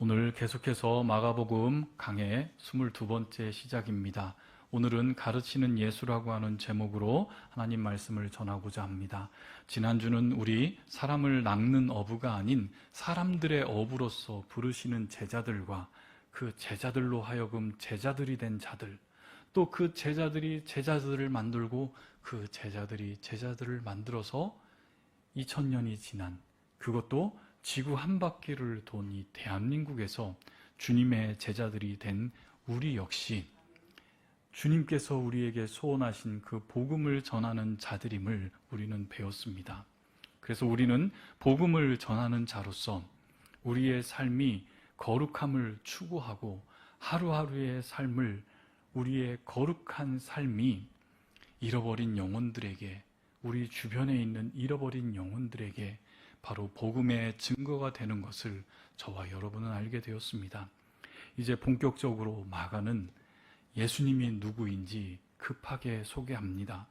오늘 계속해서 마가복음 강해 22번째 시작입니다. 오늘은 가르치는 예수라고 하는 제목으로 하나님 말씀을 전하고자 합니다. 지난주는 우리 사람을 낚는 어부가 아닌 사람들의 어부로서 부르시는 제자들과 그 제자들로 하여금 제자들이 된 자들, 또 그 제자들이 제자들을 만들고 그 제자들이 제자들을 만들어서 2000년이 지난, 그것도 지구 한 바퀴를 돈 이 대한민국에서 주님의 제자들이 된 우리 역시 주님께서 우리에게 소원하신 그 복음을 전하는 자들임을 우리는 배웠습니다. 그래서 우리는 복음을 전하는 자로서 우리의 삶이 거룩함을 추구하고 하루하루의 삶을, 우리의 거룩한 삶이 잃어버린 영혼들에게, 우리 주변에 있는 잃어버린 영혼들에게 바로 복음의 증거가 되는 것을 저와 여러분은 알게 되었습니다. 이제 본격적으로 마가는 예수님이 누구인지 급하게 소개합니다.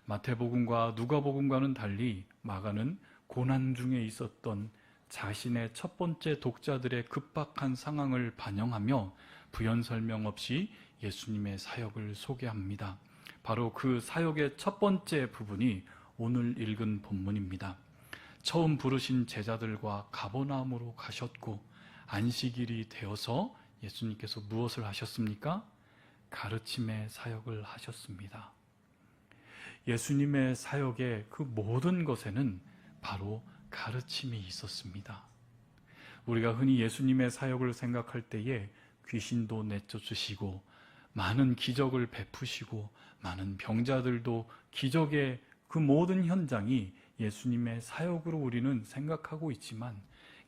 마태복음과 누가복음과는 달리 마가는 고난 중에 있었던 자신의 첫 번째 독자들의 급박한 상황을 반영하며 부연 설명 없이 예수님의 사역을 소개합니다. 바로 그 사역의 첫 번째 부분이 오늘 읽은 본문입니다. 처음 부르신 제자들과 가버나움으로 가셨고 안식일이 되어서 예수님께서 무엇을 하셨습니까? 가르침의 사역을 하셨습니다. 예수님의 사역의 그 모든 것에는 바로 가르침이 있었습니다. 우리가 흔히 예수님의 사역을 생각할 때에 귀신도 내쫓으시고 많은 기적을 베푸시고 많은 병자들도 기적의 그 모든 현장이 예수님의 사역으로 우리는 생각하고 있지만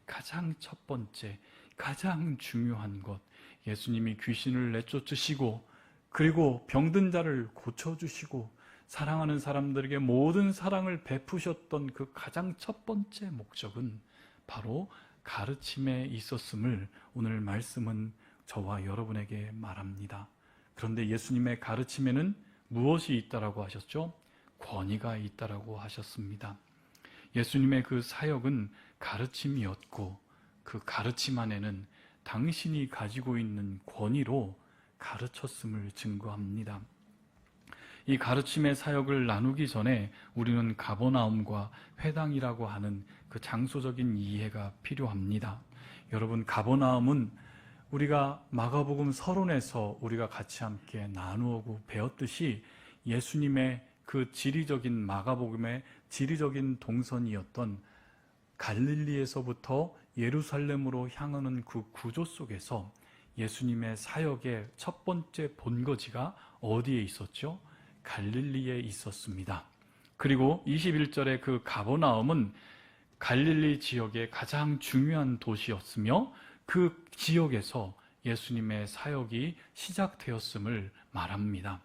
가장 첫 번째, 가장 중요한 것, 예수님이 귀신을 내쫓으시고 그리고 병든 자를 고쳐주시고 사랑하는 사람들에게 모든 사랑을 베푸셨던 그 가장 첫 번째 목적은 바로 가르침에 있었음을 오늘 말씀은 저와 여러분에게 말합니다. 그런데 예수님의 가르침에는 무엇이 있다라고 하셨죠? 권위가 있다라고 하셨습니다. 예수님의 그 사역은 가르침이었고 그 가르침 안에는 당신이 가지고 있는 권위로 가르쳤음을 증거합니다. 이 가르침의 사역을 나누기 전에 우리는 가버나움과 회당이라고 하는 그 장소적인 이해가 필요합니다. 여러분, 가버나움은 우리가 마가복음 서론에서 우리가 같이 함께 나누고 배웠듯이 예수님의 그 지리적인, 마가복음의 지리적인 동선이었던 갈릴리에서부터 예루살렘으로 향하는 그 구조 속에서 예수님의 사역의 첫 번째 본거지가 어디에 있었죠? 갈릴리에 있었습니다. 그리고 21절의 그 가버나움은 갈릴리 지역의 가장 중요한 도시였으며 그 지역에서 예수님의 사역이 시작되었음을 말합니다.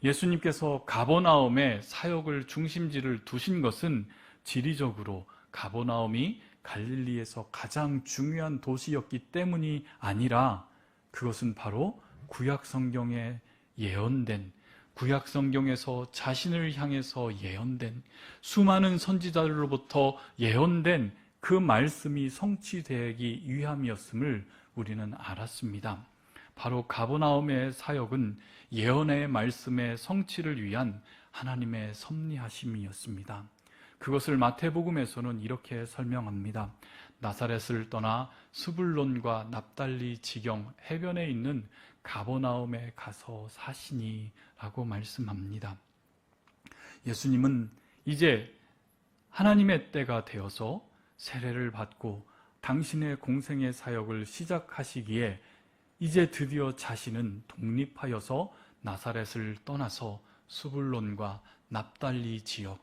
예수님께서 가버나움에 사역을 중심지를 두신 것은 지리적으로 가버나움이 갈릴리에서 가장 중요한 도시였기 때문이 아니라 그것은 바로 구약성경에 예언된, 구약성경에서 자신을 향해서 예언된, 수많은 선지자들로부터 예언된 그 말씀이 성취되기 위함이었음을 우리는 알았습니다. 바로 가버나움의 사역은 예언의 말씀의 성취를 위한 하나님의 섭리하심이었습니다. 그것을 마태복음에서는 이렇게 설명합니다. 나사렛을 떠나 스불론과 납달리 지경 해변에 있는 가버나움에 가서 사시니 라고 말씀합니다. 예수님은 이제 하나님의 때가 되어서 세례를 받고 당신의 공생의 사역을 시작하시기에 이제 드디어 자신은 독립하여서 나사렛을 떠나서 스불론과 납달리 지역,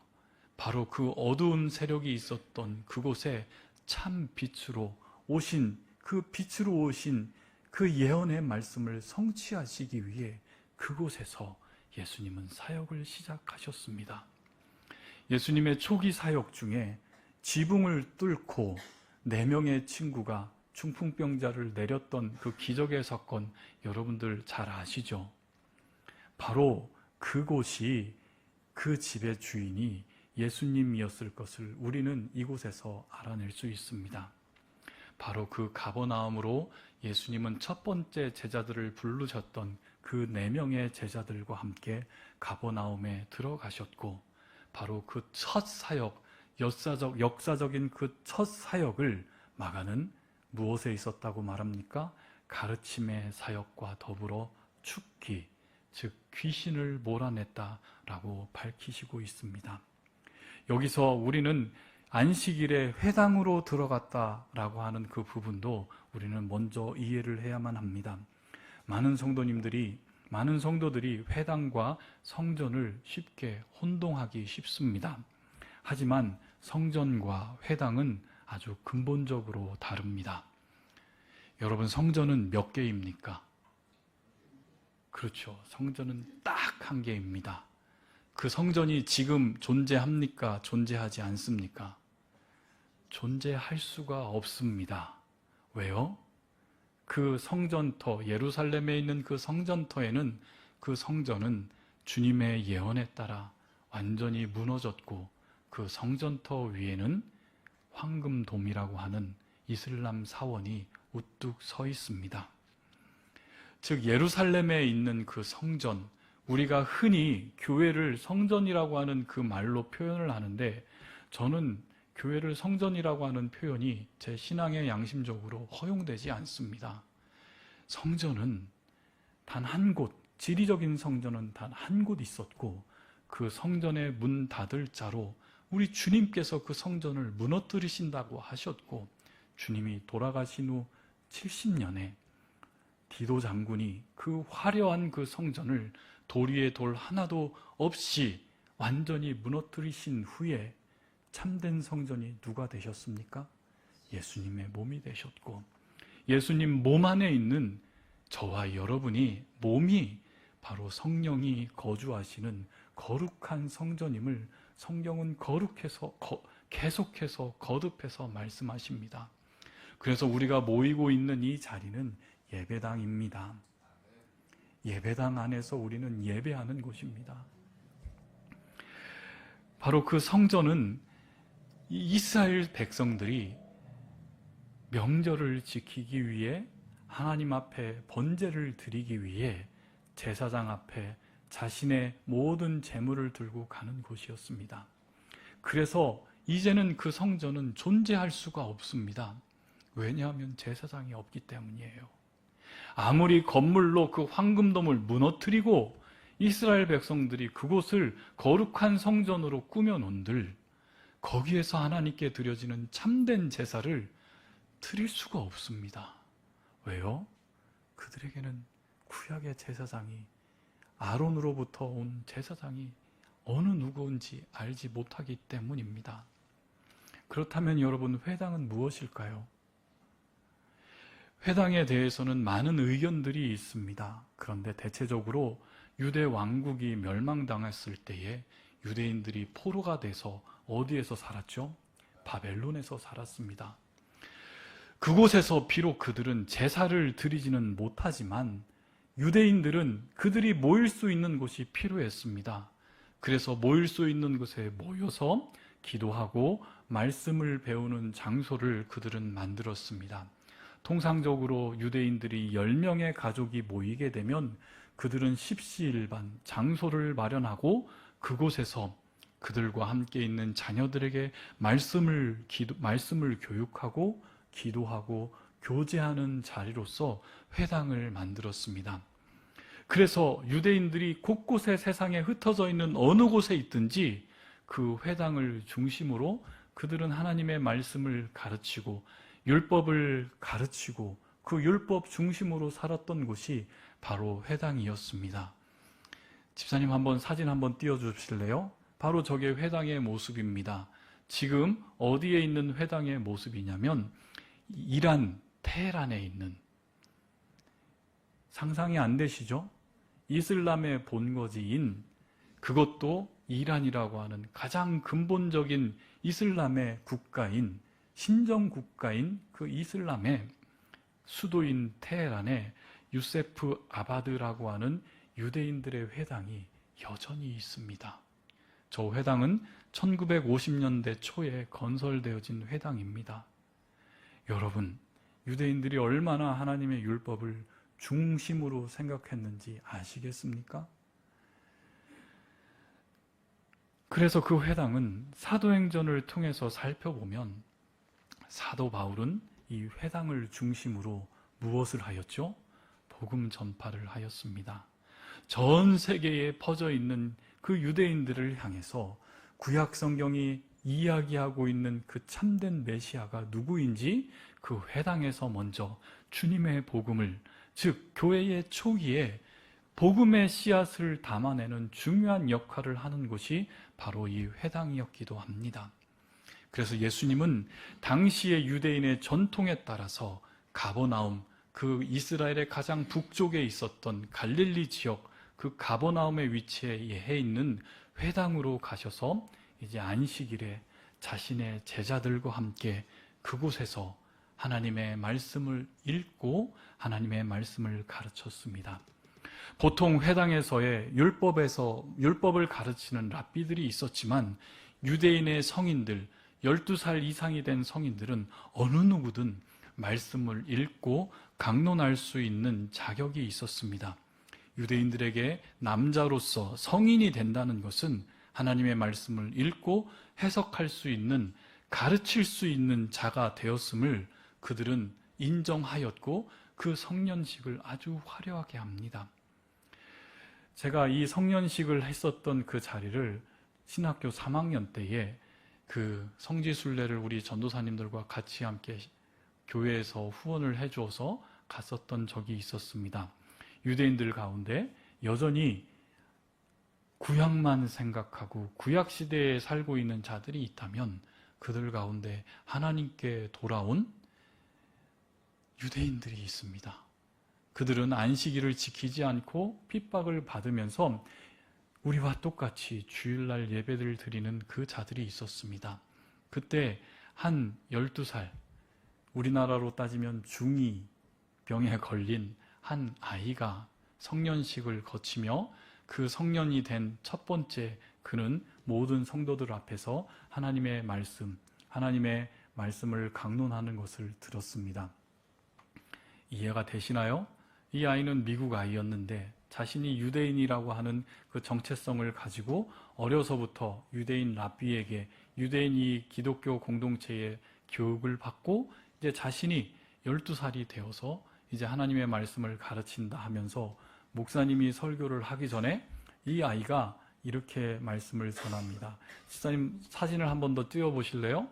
바로 그 어두운 세력이 있었던 그곳에 참 빛으로 오신, 그 빛으로 오신 그 예언의 말씀을 성취하시기 위해 그곳에서 예수님은 사역을 시작하셨습니다. 예수님의 초기 사역 중에 지붕을 뚫고 4명의 친구가 중풍병자를 내렸던 그 기적의 사건 여러분들 잘 아시죠? 바로 그곳이, 그 집의 주인이 예수님이었을 것을 우리는 이곳에서 알아낼 수 있습니다. 바로 그 가버나움으로 예수님은 첫 번째 제자들을 부르셨던 그 4명의 제자들과 함께 가버나움에 들어가셨고, 바로 그 첫 사역, 역사적인 그 첫 사역을 마가는 무엇에 있었다고 말합니까? 가르침의 사역과 더불어 축기, 즉 귀신을 몰아냈다라고 밝히시고 있습니다. 여기서 우리는 안식일에 회당으로 들어갔다라고 하는 그 부분도 우리는 먼저 이해를 해야만 합니다. 많은 성도들이 회당과 성전을 쉽게 혼동하기 쉽습니다. 하지만 성전과 회당은 아주 근본적으로 다릅니다. 여러분, 성전은 몇 개입니까? 그렇죠. 성전은 딱 1개입니다. 그 성전이 지금 존재합니까? 존재하지 않습니까? 존재할 수가 없습니다. 왜요? 그 성전터, 예루살렘에 있는 그 성전터에는, 그 성전은 주님의 예언에 따라 완전히 무너졌고, 그 성전터 위에는 황금돔이라고 하는 이슬람 사원이 우뚝 서 있습니다. 즉 예루살렘에 있는 그 성전, 우리가 흔히 교회를 성전이라고 하는 그 말로 표현을 하는데, 저는 교회를 성전이라고 하는 표현이 제 신앙의 양심적으로 허용되지 않습니다. 성전은 단 한 곳, 지리적인 성전은 단 한 곳 있었고, 그 성전의 문 닫을 자로 우리 주님께서 그 성전을 무너뜨리신다고 하셨고, 주님이 돌아가신 후 70년에 디도 장군이 그 화려한 그 성전을 돌 위에 돌 하나도 없이 완전히 무너뜨리신 후에 참된 성전이 누가 되셨습니까? 예수님의 몸이 되셨고, 예수님 몸 안에 있는 저와 여러분이 몸이 바로 성령이 거주하시는 거룩한 성전임을 성경은 계속해서 거듭해서 말씀하십니다. 그래서 우리가 모이고 있는 이 자리는 예배당입니다. 예배당 안에서 우리는 예배하는 곳입니다. 바로 그 성전은 이스라엘 백성들이 명절을 지키기 위해, 하나님 앞에 번제를 드리기 위해 제사장 앞에 자신의 모든 재물을 들고 가는 곳이었습니다. 그래서 이제는 그 성전은 존재할 수가 없습니다. 왜냐하면 제사장이 없기 때문이에요. 아무리 건물로 그 황금돔을 무너뜨리고 이스라엘 백성들이 그곳을 거룩한 성전으로 꾸며놓은들, 거기에서 하나님께 드려지는 참된 제사를 드릴 수가 없습니다. 왜요? 그들에게는 구약의 제사장이, 아론으로부터 온 제사장이 어느 누구인지 알지 못하기 때문입니다. 그렇다면 여러분, 회당은 무엇일까요? 회당에 대해서는 많은 의견들이 있습니다. 그런데 대체적으로 유대 왕국이 멸망당했을 때에 유대인들이 포로가 돼서 어디에서 살았죠? 바벨론에서 살았습니다. 그곳에서 비록 그들은 제사를 드리지는 못하지만 유대인들은 그들이 모일 수 있는 곳이 필요했습니다. 그래서 모일 수 있는 곳에 모여서 기도하고 말씀을 배우는 장소를 그들은 만들었습니다. 통상적으로 유대인들이 10명의 가족이 모이게 되면 그들은 십시일반 장소를 마련하고 그곳에서 그들과 함께 있는 자녀들에게 말씀을 교육하고 기도하고 교제하는 자리로서 회당을 만들었습니다. 그래서 유대인들이 곳곳에 세상에 흩어져 있는 어느 곳에 있든지 그 회당을 중심으로 그들은 하나님의 말씀을 가르치고 율법을 가르치고 그 율법 중심으로 살았던 곳이 바로 회당이었습니다. 집사님, 사진 한번 띄워주실래요? 바로 저게 회당의 모습입니다. 지금 어디에 있는 회당의 모습이냐면 이란, 테헤란에 있는, 상상이 안 되시죠? 이슬람의 본거지인, 그것도 이란이라고 하는 가장 근본적인 이슬람의 국가인, 신정국가인 그 이슬람의 수도인 테헤란에 유세프 아바드라고 하는 유대인들의 회당이 여전히 있습니다. 저 회당은 1950년대 초에 건설되어진 회당입니다. 여러분, 유대인들이 얼마나 하나님의 율법을 중심으로 생각했는지 아시겠습니까? 그래서 그 회당은 사도행전을 통해서 살펴보면 사도 바울은 이 회당을 중심으로 무엇을 하였죠? 복음 전파를 하였습니다. 전 세계에 퍼져 있는 그 유대인들을 향해서 구약 성경이 이야기하고 있는 그 참된 메시아가 누구인지 그 회당에서 먼저 주님의 복음을, 즉 교회의 초기에 복음의 씨앗을 담아내는 중요한 역할을 하는 곳이 바로 이 회당이었기도 합니다. 그래서 예수님은 당시의 유대인의 전통에 따라서 가버나움, 그 이스라엘의 가장 북쪽에 있었던 갈릴리 지역, 그 가버나움의 위치해 있는 회당으로 가셔서 이제 안식일에 자신의 제자들과 함께 그곳에서 하나님의 말씀을 읽고 하나님의 말씀을 가르쳤습니다. 보통 회당에서의 율법을 가르치는 랍비들이 있었지만 유대인의 성인들, 12살 이상이 된 성인들은 어느 누구든 말씀을 읽고 강론할 수 있는 자격이 있었습니다. 유대인들에게 남자로서 성인이 된다는 것은 하나님의 말씀을 읽고 해석할 수 있는, 가르칠 수 있는 자가 되었음을 그들은 인정하였고 그 성년식을 아주 화려하게 합니다. 제가 이 성년식을 했었던 그 자리를 신학교 3학년 때에 그 성지순례를 우리 전도사님들과 같이 함께 교회에서 후원을 해주어서 갔었던 적이 있었습니다. 유대인들 가운데 여전히 구약만 생각하고 구약 시대에 살고 있는 자들이 있다면 그들 가운데 하나님께 돌아온 유대인들이 있습니다. 그들은 안식일을 지키지 않고 핍박을 받으면서 우리와 똑같이 주일날 예배를 드리는 그 자들이 있었습니다. 그때 한 12살, 우리나라로 따지면 중2 병에 걸린 한 아이가 성년식을 거치며 그 성년이 된 첫 번째 그는 모든 성도들 앞에서 하나님의 말씀을 강론하는 것을 들었습니다. 이해가 되시나요? 이 아이는 미국 아이였는데 자신이 유대인이라고 하는 그 정체성을 가지고 어려서부터 유대인 랍비에게 유대인이 기독교 공동체의 교육을 받고 이제 자신이 12살이 되어서 이제 하나님의 말씀을 가르친다 하면서 목사님이 설교를 하기 전에 이 아이가 이렇게 말씀을 전합니다. 집사님 사진을 한 번 더 띄워보실래요?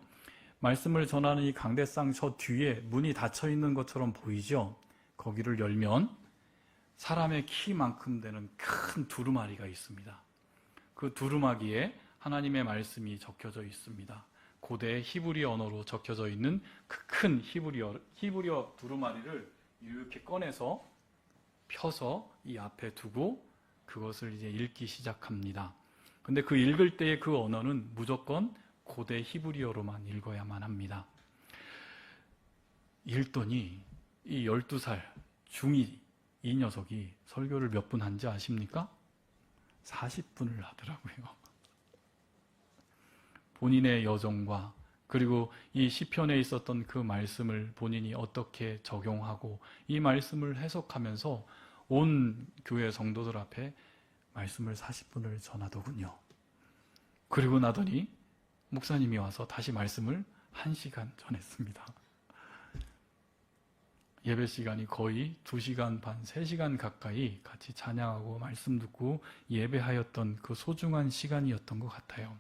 말씀을 전하는 이 강대상 저 뒤에 문이 닫혀 있는 것처럼 보이죠? 거기를 열면 사람의 키만큼 되는 큰 두루마리가 있습니다. 그 두루마기에 하나님의 말씀이 적혀져 있습니다. 고대 히브리 언어로 적혀져 있는 그 큰 히브리어 두루마리를 이렇게 꺼내서 펴서 이 앞에 두고 그것을 이제 읽기 시작합니다. 근데 그 읽을 때의 그 언어는 무조건 고대 히브리어로만 읽어야만 합니다. 읽더니 이 12살 중2 이 녀석이 설교를 몇 분 한지 아십니까? 40분을 하더라고요. 본인의 여정과 그리고 이 시편에 있었던 그 말씀을 본인이 어떻게 적용하고 이 말씀을 해석하면서 온 교회 성도들 앞에 말씀을 40분을 전하더군요. 그리고 나더니 목사님이 와서 다시 말씀을 1시간 전했습니다. 예배 시간이 거의 2시간 반, 3시간 가까이 같이 찬양하고 말씀 듣고 예배하였던 그 소중한 시간이었던 것 같아요.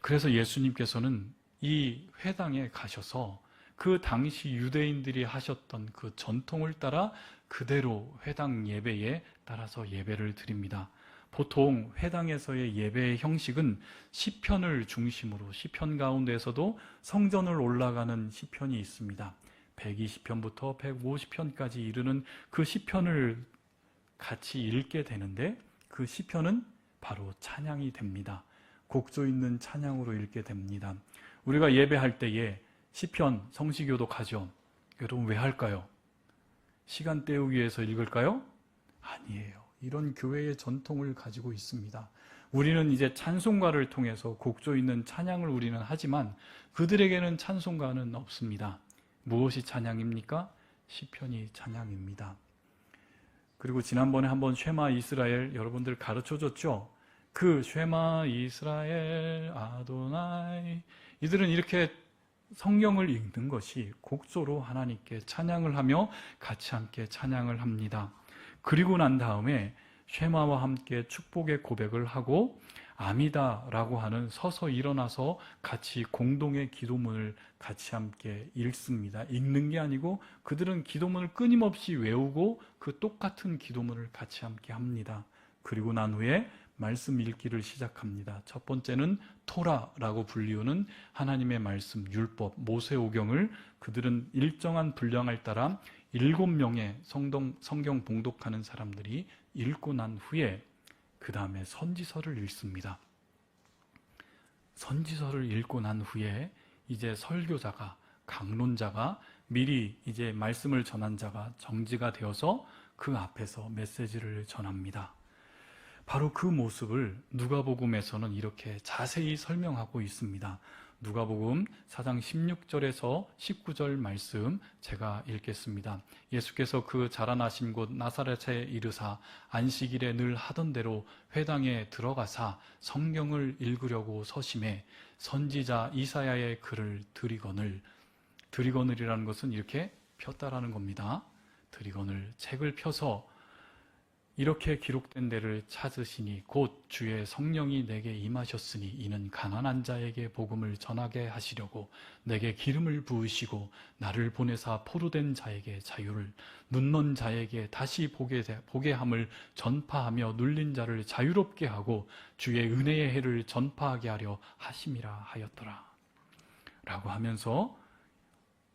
그래서 예수님께서는 이 회당에 가셔서 그 당시 유대인들이 하셨던 그 전통을 따라 그대로 회당 예배에 따라서 예배를 드립니다. 보통 회당에서의 예배의 형식은 시편을 중심으로 시편 가운데에서도 성전을 올라가는 시편이 있습니다. 120편부터 150편까지 이르는 그 시편을 같이 읽게 되는데 그 시편은 바로 찬양이 됩니다. 곡조 있는 찬양으로 읽게 됩니다. 우리가 예배할 때에 시편, 성시교도 가죠. 여러분 왜 할까요? 시간 때우기 위해서 읽을까요? 아니에요. 이런 교회의 전통을 가지고 있습니다. 우리는 이제 찬송가를 통해서 곡조 있는 찬양을 우리는 하지만 그들에게는 찬송가는 없습니다. 무엇이 찬양입니까? 시편이 찬양입니다. 그리고 지난번에 한번 쉐마 이스라엘 여러분들 가르쳐줬죠? 그 쉐마 이스라엘 아도나이, 이들은 이렇게 성경을 읽는 것이 곡조로 하나님께 찬양을 하며 같이 함께 찬양을 합니다. 그리고 난 다음에 쉐마와 함께 축복의 고백을 하고 아미다라고 하는 서서 일어나서 같이 공동의 기도문을 같이 함께 읽습니다. 읽는 게 아니고 그들은 기도문을 끊임없이 외우고 그 똑같은 기도문을 같이 함께 합니다. 그리고 난 후에 말씀 읽기를 시작합니다. 첫 번째는 토라라고 불리우는 하나님의 말씀, 율법, 모세오경을 그들은 일정한 분량을 따라 7명의 성경 봉독하는 사람들이 읽고 난 후에 그 다음에 선지서를 읽습니다. 선지서를 읽고 난 후에 이제 설교자가, 강론자가, 미리 이제 말씀을 전한 자가 정지가 되어서 그 앞에서 메시지를 전합니다. 바로 그 모습을 누가복음에서는 이렇게 자세히 설명하고 있습니다. 누가복음 4장 16절에서 19절 말씀 제가 읽겠습니다. 예수께서 그 자라나신 곳 나사렛에 이르사 안식일에 늘 하던 대로 회당에 들어가사 성경을 읽으려고 서심해 선지자 이사야의 글을 드리거늘이라는 것은 이렇게 폈다라는 겁니다. 드리거늘, 책을 펴서 이렇게 기록된 데를 찾으시니 곧 주의 성령이 내게 임하셨으니 이는 가난한 자에게 복음을 전하게 하시려고 내게 기름을 부으시고 나를 보내사 포로된 자에게 자유를, 눈먼 자에게 다시 보게 함을 전파하며 눌린 자를 자유롭게 하고 주의 은혜의 해를 전파하게 하려 하심이라 하였더라 라고 하면서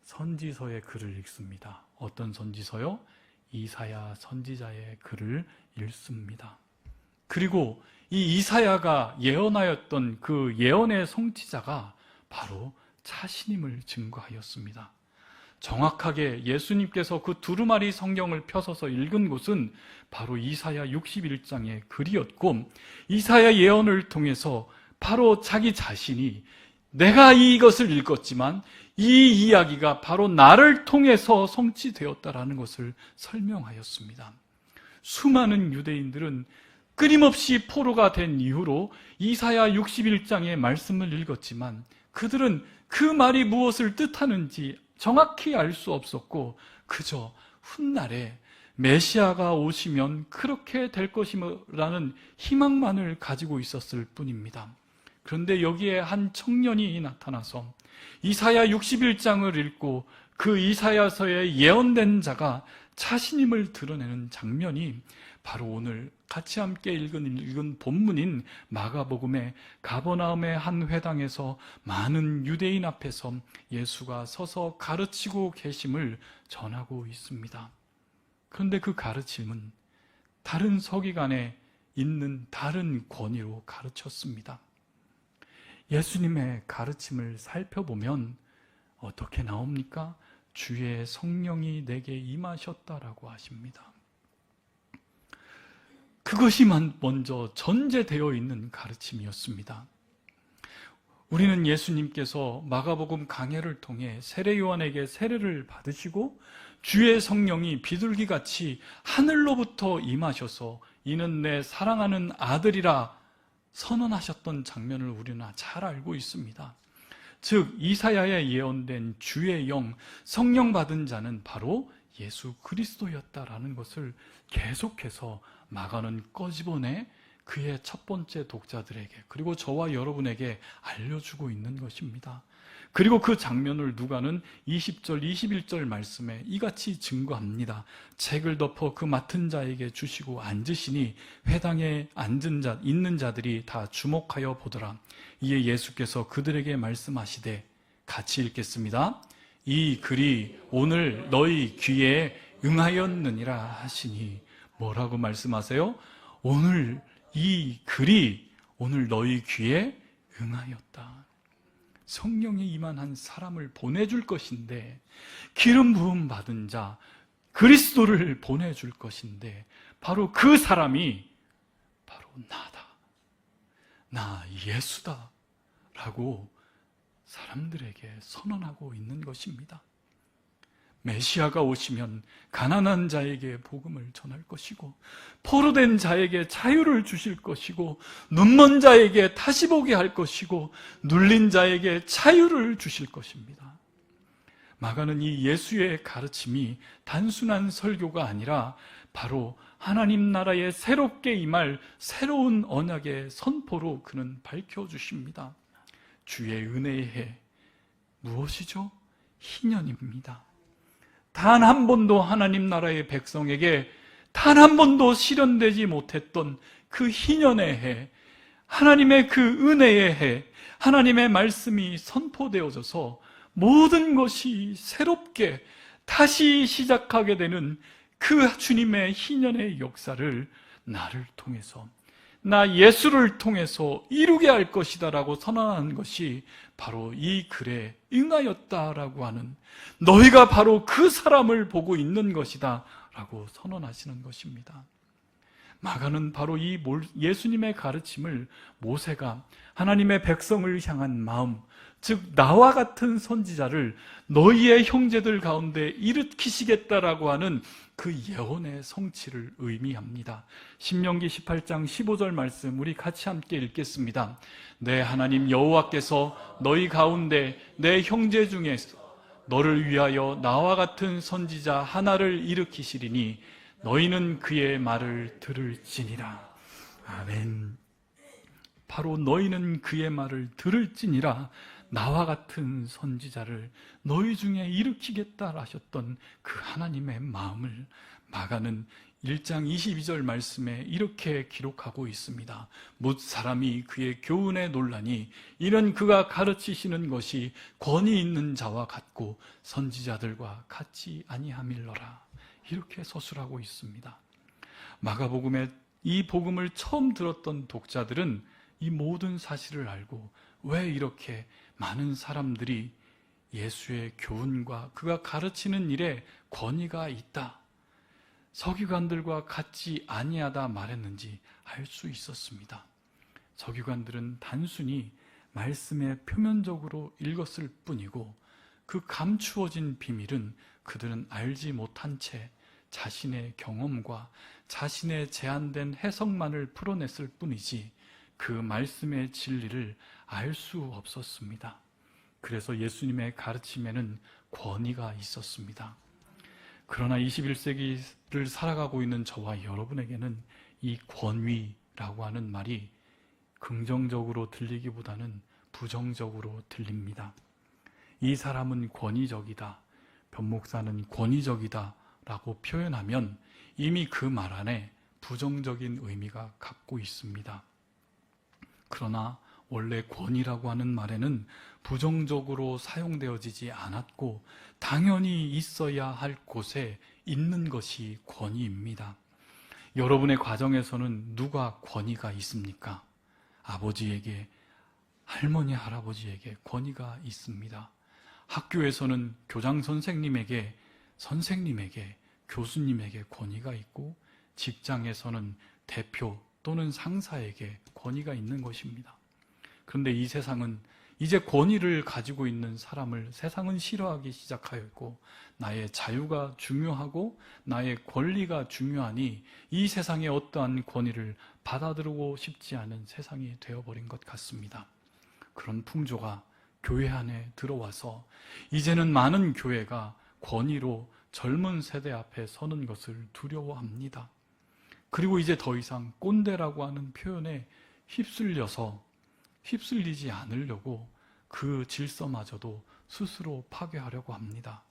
선지서의 글을 읽습니다. 어떤 선지서요? 이사야 선지자의 글을 읽습니다. 그리고 이 이사야가 예언하였던 그 예언의 성취자가 바로 자신임을 증거하였습니다. 정확하게 예수님께서 그 두루마리 성경을 펴서서 읽은 곳은 바로 이사야 61장의 글이었고, 이사야 예언을 통해서 바로 자기 자신이 내가 이것을 읽었지만 이 이야기가 바로 나를 통해서 성취되었다라는 것을 설명하였습니다. 수많은 유대인들은 끊임없이 포로가 된 이후로 이사야 61장의 말씀을 읽었지만 그들은 그 말이 무엇을 뜻하는지 정확히 알 수 없었고 그저 훗날에 메시아가 오시면 그렇게 될 것이라는 희망만을 가지고 있었을 뿐입니다. 그런데 여기에 한 청년이 나타나서 이사야 61장을 읽고 그 이사야서에 예언된 자가 자신임을 드러내는 장면이 바로 오늘 같이 함께 읽은 본문인 마가복음의 가버나움의 한 회당에서 많은 유대인 앞에서 예수가 서서 가르치고 계심을 전하고 있습니다. 그런데 그 가르침은 다른 서기관에 있는 다른 권위로 가르쳤습니다. 예수님의 가르침을 살펴보면 어떻게 나옵니까? 주의 성령이 내게 임하셨다라고 하십니다. 그것이 먼저 전제되어 있는 가르침이었습니다. 우리는 예수님께서 마가복음 강해를 통해 세례 요한에게 세례를 받으시고 주의 성령이 비둘기같이 하늘로부터 임하셔서 이는 내 사랑하는 아들이라 선언하셨던 장면을 우리는 잘 알고 있습니다. 즉 이사야에 예언된 주의 영, 성령 받은 자는 바로 예수 그리스도였다라는 것을 계속해서 마가는 꺼집어내 그의 첫 번째 독자들에게 그리고 저와 여러분에게 알려주고 있는 것입니다. 그리고 그 장면을 누가는 20절, 21절 말씀에 이같이 증거합니다. 책을 덮어 그 맡은 자에게 주시고 앉으시니 회당에 있는 자들이 다 주목하여 보더라. 이에 예수께서 그들에게 말씀하시되 같이 읽겠습니다. 이 글이 오늘 너희 귀에 응하였느니라 하시니 뭐라고 말씀하세요? 오늘 이 글이 오늘 너희 귀에 응하였다. 성령이 임한 한 사람을 보내줄 것인데 기름 부음 받은 자 그리스도를 보내줄 것인데 바로 그 사람이 바로 나다. 나 예수다 라고 사람들에게 선언하고 있는 것입니다. 메시아가 오시면 가난한 자에게 복음을 전할 것이고, 포로된 자에게 자유를 주실 것이고, 눈먼 자에게 다시 보게 할 것이고, 눌린 자에게 자유를 주실 것입니다. 마가는 이 예수의 가르침이 단순한 설교가 아니라 바로 하나님 나라에 새롭게 임할 새로운 언약의 선포로 그는 밝혀주십니다. 주의 은혜의 해, 무엇이죠? 희년입니다. 단 한 번도 하나님 나라의 백성에게 단 한 번도 실현되지 못했던 그 희년의 해, 하나님의 그 은혜의 해, 하나님의 말씀이 선포되어져서 모든 것이 새롭게 다시 시작하게 되는 그 주님의 희년의 역사를 나를 통해서, 나 예수를 통해서 이루게 할 것이다 라고 선언한 것이 바로 이 글에 응하였다라고 하는, 너희가 바로 그 사람을 보고 있는 것이다 라고 선언하시는 것입니다. 마가는 바로 이 예수님의 가르침을 모세가 하나님의 백성을 향한 마음, 즉 나와 같은 선지자를 너희의 형제들 가운데 일으키시겠다라고 하는 그 예언의 성취를 의미합니다. 신명기 18장 15절 말씀 우리 같이 함께 읽겠습니다. 내 하나님 여호와께서 너희 가운데 내 형제 중에서 너를 위하여 나와 같은 선지자 하나를 일으키시리니 너희는 그의 말을 들을지니라. 아멘. 바로 너희는 그의 말을 들을지니라, 나와 같은 선지자를 너희 중에 일으키겠다 하셨던 그 하나님의 마음을 마가는 1장 22절 말씀에 이렇게 기록하고 있습니다. 뭇 사람이 그의 교훈에 놀라니 이는 그가 가르치시는 것이 권위 있는 자와 같고 선지자들과 같지 아니함일러라. 이렇게 서술하고 있습니다. 마가복음에 이 복음을 처음 들었던 독자들은 이 모든 사실을 알고 왜 이렇게 많은 사람들이 예수의 교훈과 그가 가르치는 일에 권위가 있다, 서기관들과 같지 아니하다 말했는지 알 수 있었습니다. 서기관들은 단순히 말씀에 표면적으로 읽었을 뿐이고 그 감추어진 비밀은 그들은 알지 못한 채 자신의 경험과 자신의 제한된 해석만을 풀어냈을 뿐이지 그 말씀의 진리를 알 수 없었습니다. 그래서 예수님의 가르침에는 권위가 있었습니다. 그러나 21세기를 살아가고 있는 저와 여러분에게는 이 권위라고 하는 말이 긍정적으로 들리기보다는 부정적으로 들립니다. 이 사람은 권위적이다, 변목사는 권위적이다 라고 표현하면 이미 그 말 안에 부정적인 의미가 갖고 있습니다. 그러나 원래 권위라고 하는 말에는 부정적으로 사용되어지지 않았고 당연히 있어야 할 곳에 있는 것이 권위입니다. 여러분의 가정에서는 누가 권위가 있습니까? 아버지에게, 할머니, 할아버지에게 권위가 있습니다. 학교에서는 교장 선생님에게, 교수님에게 권위가 있고, 직장에서는 대표 또는 상사에게 권위가 있는 것입니다. 그런데 이 세상은 이제 권위를 가지고 있는 사람을 세상은 싫어하기 시작하였고, 나의 자유가 중요하고 나의 권리가 중요하니 이 세상의 어떠한 권위를 받아들이고 싶지 않은 세상이 되어버린 것 같습니다. 그런 풍조가 교회 안에 들어와서 이제는 많은 교회가 권위로 젊은 세대 앞에 서는 것을 두려워합니다. 그리고 이제 더 이상 꼰대라고 하는 표현에 휩쓸리지 않으려고 그 질서마저도 스스로 파괴하려고 합니다.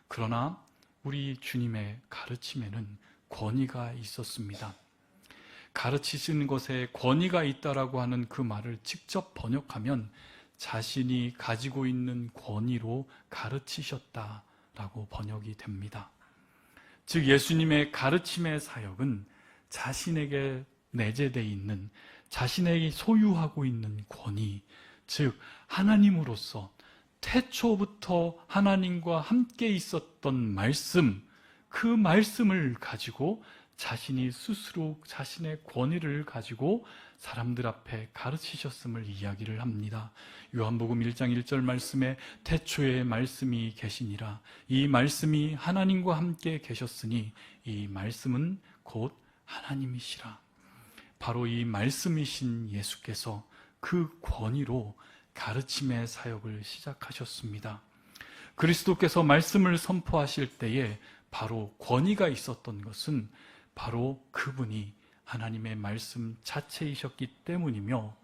그러나 우리 주님의 가르침에는 권위가 있었습니다. 가르치시는 것에 권위가 있다라고 하는 그 말을 직접 번역하면 자신이 가지고 있는 권위로 가르치셨다라고 번역이 됩니다. 즉 예수님의 가르침의 사역은 자신에게 내재되어 있는, 자신에게 소유하고 있는 권위, 즉 하나님으로서 태초부터 하나님과 함께 있었던 말씀, 그 말씀을 가지고 자신이 스스로 자신의 권위를 가지고 사람들 앞에 가르치셨음을 이야기를 합니다. 요한복음 1장 1절 말씀에 태초에 말씀이 계시니라. 이 말씀이 하나님과 함께 계셨으니 이 말씀은 곧 하나님이시라. 바로 이 말씀이신 예수께서 그 권위로 가르침의 사역을 시작하셨습니다. 그리스도께서 말씀을 선포하실 때에 바로 권위가 있었던 것은 바로 그분이 하나님의 말씀 자체이셨기 때문이며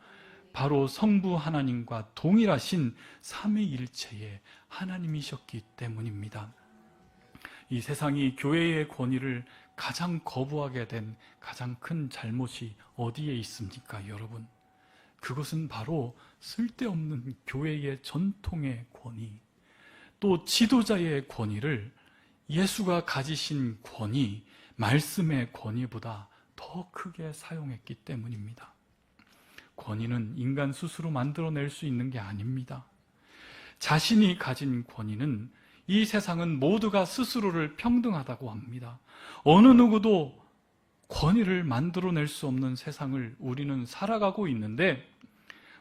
바로 성부 하나님과 동일하신 삼위일체의 하나님이셨기 때문입니다. 이 세상이 교회의 권위를 가장 거부하게 된 가장 큰 잘못이 어디에 있습니까, 여러분? 그것은 바로 쓸데없는 교회의 전통의 권위, 또 지도자의 권위를 예수가 가지신 권위, 말씀의 권위보다 더 크게 사용했기 때문입니다. 권위는 인간 스스로 만들어낼 수 있는 게 아닙니다. 자신이 가진 권위는 이 세상은 모두가 스스로를 평등하다고 합니다. 어느 누구도 권위를 만들어낼 수 없는 세상을 우리는 살아가고 있는데,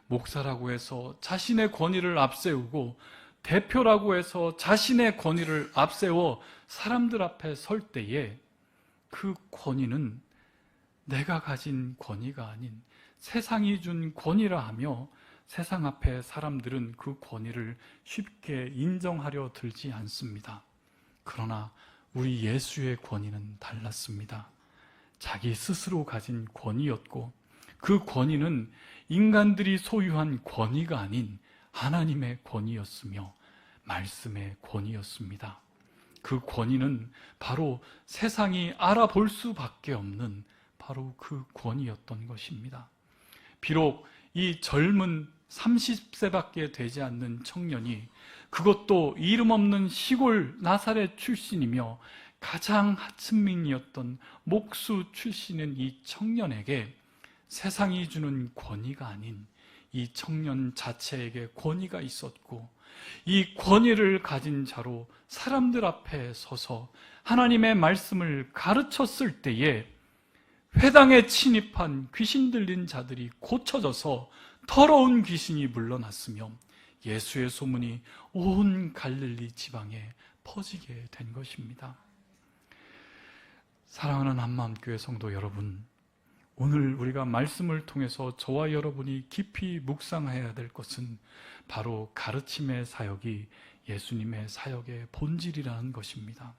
목사라고 해서 자신의 권위를 앞세우고 대표라고 해서 자신의 권위를 앞세워 사람들 앞에 설 때에 그 권위는 내가 가진 권위가 아닌 세상이 준 권위라 하며 세상 앞에 사람들은 그 권위를 쉽게 인정하려 들지 않습니다. 그러나 우리 예수의 권위는 달랐습니다. 자기 스스로 가진 권위였고 그 권위는 인간들이 소유한 권위가 아닌 하나님의 권위였으며 말씀의 권위였습니다. 그 권위는 바로 세상이 알아볼 수밖에 없는 바로 그 권위였던 것입니다. 비록 이 젊은 30세밖에 되지 않는 청년이, 그것도 이름 없는 시골 나사렛 출신이며 가장 하층민이었던 목수 출신인 이 청년에게 세상이 주는 권위가 아닌 이 청년 자체에게 권위가 있었고, 이 권위를 가진 자로 사람들 앞에 서서 하나님의 말씀을 가르쳤을 때에 회당에 침입한 귀신 들린 자들이 고쳐져서 더러운 귀신이 물러났으며 예수의 소문이 온 갈릴리 지방에 퍼지게 된 것입니다. 사랑하는 한마음교회 성도 여러분, 오늘 우리가 말씀을 통해서 저와 여러분이 깊이 묵상해야 될 것은 바로 가르침의 사역이 예수님의 사역의 본질이라는 것입니다.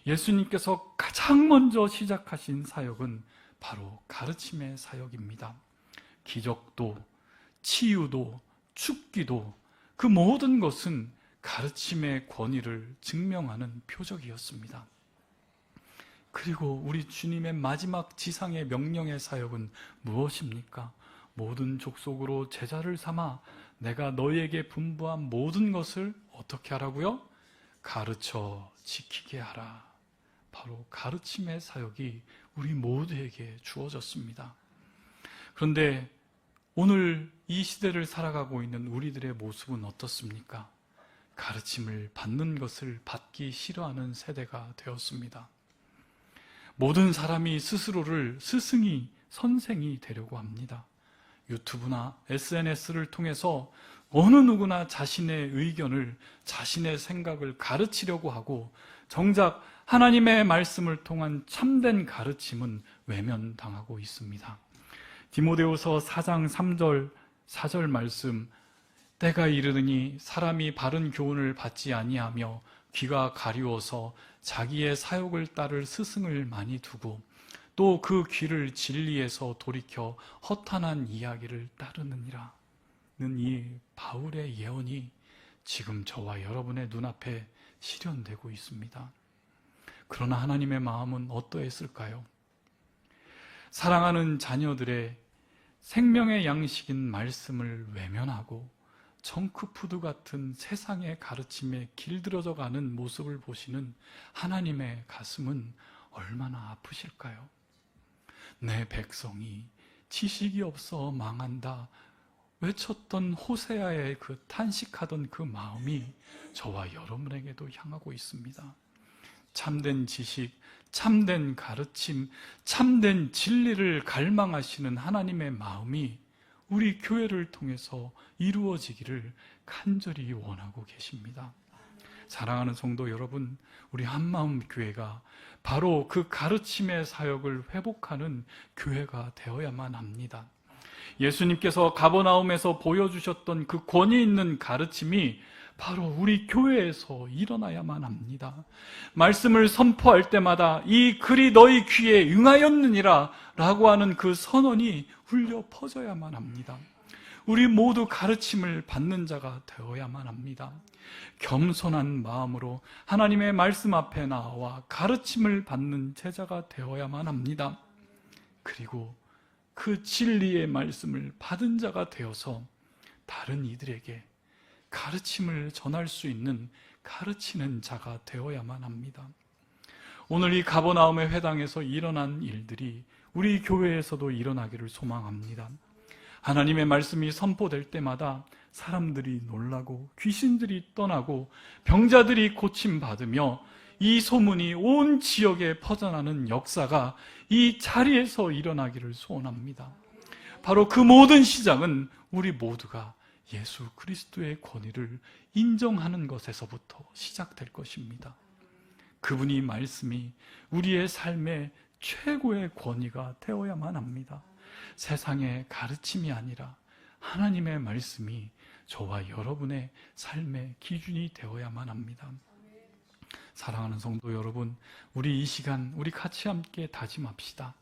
예수님께서 가장 먼저 시작하신 사역은 바로 가르침의 사역입니다. 기적도, 치유도, 죽기도, 그 모든 것은 가르침의 권위를 증명하는 표적이었습니다. 그리고 우리 주님의 마지막 지상의 명령의 사역은 무엇입니까? 모든 족속으로 제자를 삼아 내가 너희에게 분부한 모든 것을 어떻게 하라고요? 가르쳐 지키게 하라. 바로 가르침의 사역이 우리 모두에게 주어졌습니다. 그런데 오늘 이 시대를 살아가고 있는 우리들의 모습은 어떻습니까? 가르침을 받는 것을 받기 싫어하는 세대가 되었습니다. 모든 사람이 스스로를 스승이, 선생이 되려고 합니다. 유튜브나 SNS를 통해서 어느 누구나 자신의 의견을, 자신의 생각을 가르치려고 하고, 정작 하나님의 말씀을 통한 참된 가르침은 외면당하고 있습니다. 디모데후서 4장 3절 4절 말씀, 때가 이르더니 사람이 바른 교훈을 받지 아니하며 귀가 가리워서 자기의 사욕을 따를 스승을 많이 두고 또 그 귀를 진리에서 돌이켜 허탄한 이야기를 따르느니라. 는 이 바울의 예언이 지금 저와 여러분의 눈앞에 실현되고 있습니다. 그러나 하나님의 마음은 어떠했을까요? 사랑하는 자녀들의 생명의 양식인 말씀을 외면하고 정크푸드 같은 세상의 가르침에 길들여져 가는 모습을 보시는 하나님의 가슴은 얼마나 아프실까요? 내 백성이 지식이 없어 망한다 외쳤던 호세아의 그 탄식하던 그 마음이 저와 여러분에게도 향하고 있습니다. 참된 지식, 참된 가르침, 참된 진리를 갈망하시는 하나님의 마음이 우리 교회를 통해서 이루어지기를 간절히 원하고 계십니다. 사랑하는 성도 여러분, 우리 한마음 교회가 바로 그 가르침의 사역을 회복하는 교회가 되어야만 합니다. 예수님께서 가버나움에서 보여주셨던 그 권위 있는 가르침이 바로 우리 교회에서 일어나야만 합니다. 말씀을 선포할 때마다 이 글이 너희 귀에 응하였느니라 라고 하는 그 선언이 울려 퍼져야만 합니다. 우리 모두 가르침을 받는 자가 되어야만 합니다. 겸손한 마음으로 하나님의 말씀 앞에 나와 가르침을 받는 제자가 되어야만 합니다. 그리고 그 진리의 말씀을 받은 자가 되어서 다른 이들에게 가르침을 전할 수 있는 가르치는 자가 되어야만 합니다. 오늘 이 가버나움의 회당에서 일어난 일들이 우리 교회에서도 일어나기를 소망합니다. 하나님의 말씀이 선포될 때마다 사람들이 놀라고 귀신들이 떠나고 병자들이 고침받으며 이 소문이 온 지역에 퍼져나는 역사가 이 자리에서 일어나기를 소원합니다. 바로 그 모든 시작은 우리 모두가 예수 그리스도의 권위를 인정하는 것에서부터 시작될 것입니다. 그분이 말씀이 우리의 삶의 최고의 권위가 되어야만 합니다. 세상의 가르침이 아니라 하나님의 말씀이 저와 여러분의 삶의 기준이 되어야만 합니다. 사랑하는 성도 여러분, 우리 이 시간 우리 같이 함께 다짐합시다.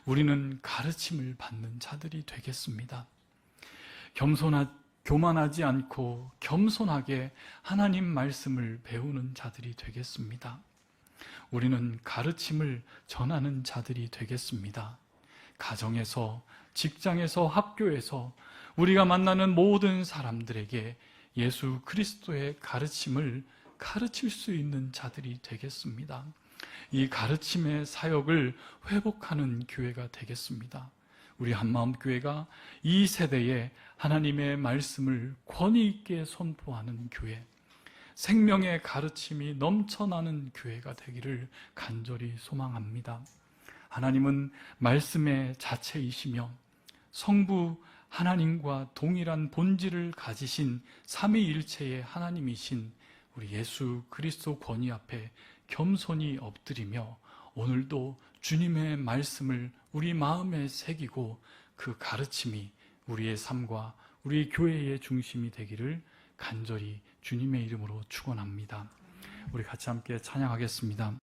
우리는 가르침을 받는 자들이 되겠습니다. 교만하지 않고 겸손하게 하나님 말씀을 배우는 자들이 되겠습니다. 우리는 가르침을 전하는 자들이 되겠습니다. 가정에서, 직장에서, 학교에서 우리가 만나는 모든 사람들에게 예수 그리스도의 가르침을 가르칠 수 있는 자들이 되겠습니다. 이 가르침의 사역을 회복하는 교회가 되겠습니다. 우리 한마음 교회가 이 세대에 하나님의 말씀을 권위 있게 선포하는 교회, 생명의 가르침이 넘쳐나는 교회가 되기를 간절히 소망합니다. 하나님은 말씀의 자체이시며 성부 하나님과 동일한 본질을 가지신 삼위일체의 하나님이신 우리 예수 그리스도 권위 앞에 겸손히 엎드리며 오늘도 주님의 말씀을 우리 마음에 새기고 그 가르침이 우리의 삶과 우리 교회의 중심이 되기를 간절히 주님의 이름으로 축원합니다. 우리 같이 함께 찬양하겠습니다.